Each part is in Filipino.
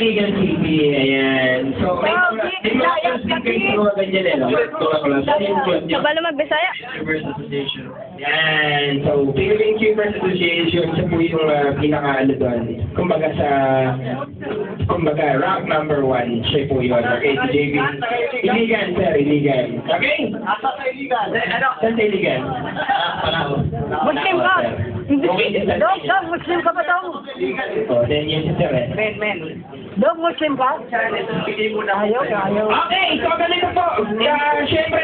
Iligan City, ayan. So, may mga stickers na mga ganyan eh, no? Kabalo mag-Bisaya. Keepers Association. Yan. So, Philippine Keepers Association, siya po yung pinaka-ano doon. Kumbaga, rank number 1, siya po yun. Okay, si JB. Iligan, sir, iligan. Okay? Asa sa iligan? Saan sa iligan? Muslim ka. Dog, Muslim ka ba daw? Oh, 10 years si sir eh. Dog, Muslim ka? Ayaw. Okay, so ganito po. Siyempre,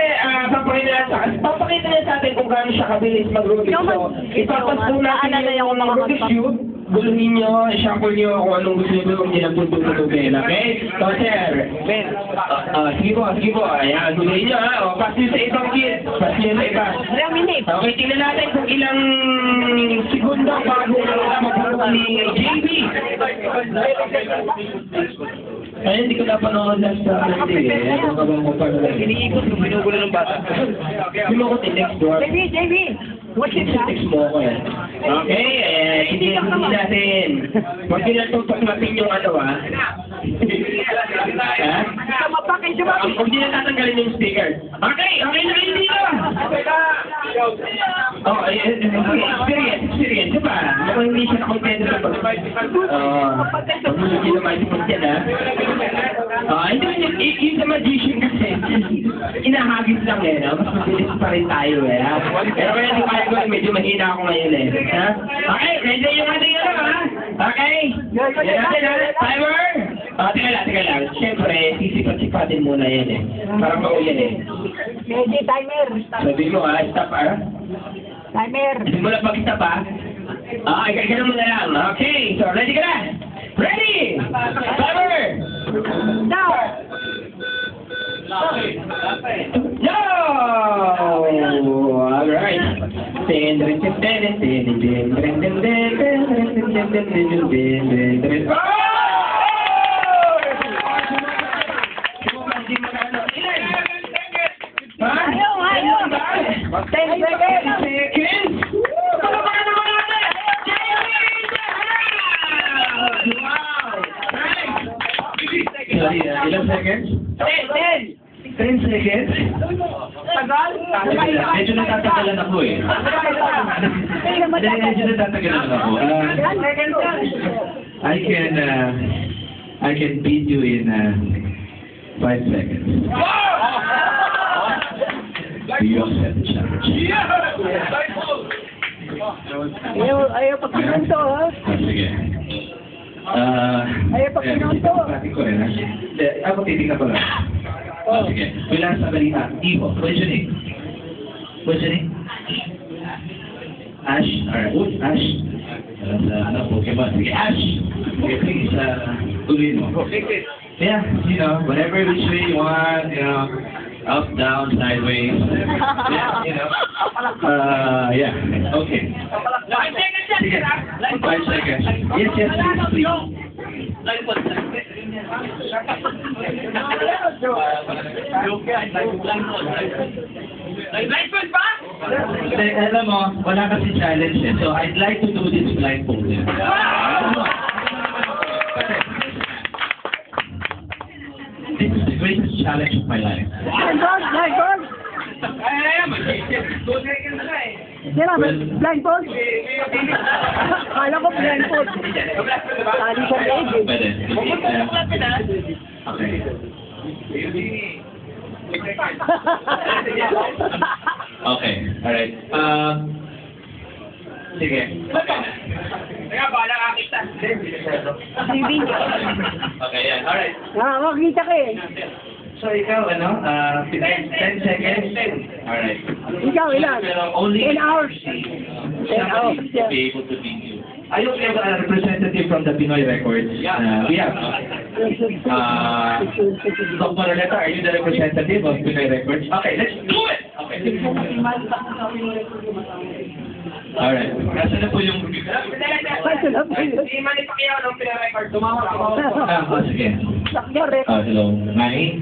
papakita na sa atin kung gaano siya kabilis mag-rubik. So, ipapas po natin yung mga Rubik's Cube. Guluhin nyo, shuffle nyo kung anong gusto nyo, kung hindi lang tututugin, okay? So, sir. Sige po. Ayan, guluhin nyo, ha? O, pass nyo sa ibang kid. Pass nyo sa iba. 3 minutes. Okay, tingnan natin kung ilang segundo bago mag-rubik ni JB. Ay, hindi ko napanood lang sa TV eh. Kung kabang mo pa na. Iniikot mo, binugulo ng bata. Hindi mo ko tinext doon. JB, Muslim ka? Tinext mo ako eh. Okay, hindi natin. Huwag kinatutok natin yung ano ha. Ha? Huwag din natatanggalin yung sticker. Okay na kayo dito. Oh, experience. Diba? Mukhang hindi siya na-contento sa pag-fight. Huwag mo hindi naman ipag yan ha. Yung sa magician kasi, inahagis lang eh, no? Mas mabilis pa rin tayo eh, ha? Pero kaya di kaya ko, medyo mahina ako ngayon eh, ha? Okay, ready yung ating ano, ha? Okay? Yan natin, ha? Timer! Teka lang. Siyempre, sisipat-sipatin muna yan eh. Parang mauyan eh. Ready, timer. Sabi mo ha, stop ha? Timer. Simula pag-stop ha? Ganun mo na lang. Okay, so ready ka na? Ready! Timer! Now. Yo! Alright. Ayaw. 10 seconds. Sorry, ilang seconds? 10 seconds? Tagal? Medyo natatagalan ako eh. Medyo natatagalan ako. I can beat you in 5 seconds. You accept the challenge. Ayaw pa kinunto, ha? Sige. Ayaw pa kinunto. Pati ko rin, ha? Ako titignan ko lang. Sige. Bilang sa balita. Ivo. Questioning. Ash. Alright. Ash. Pokemon. Sige, Ash. Okay, please, tuloy mo. Yeah, whatever which way you want, up, down, sideways. Yeah, okay. 5 seconds. Yes, please. Blindfold ba? Alam mo, wala kasi challenge eh. So, I'd like to do this blindfolded. This is the greatest challenge of my life. Blindfold. Blindfold. Kala ko blindfold. Tali sa leg. Pwede. Okay. Okay, alright. Sige. Kaya bala kakita. JB. Okay, yan. Alright. Makikita ka eh. So, ikaw, 10 seconds? Alright. Ikaw, ilan? Pero only 10 hours. 10 hours, to be able to beat you. I hope you have a representative from the Pinoy Records. We have. Dr. Leta, are you the representative of Pinoy Records? Okay, let's do it! Okay. Alright. Nasaan na po yung... Si Manny Pacquiao ng Pinoy Record. Tumawag. Sige. Hello. Manny?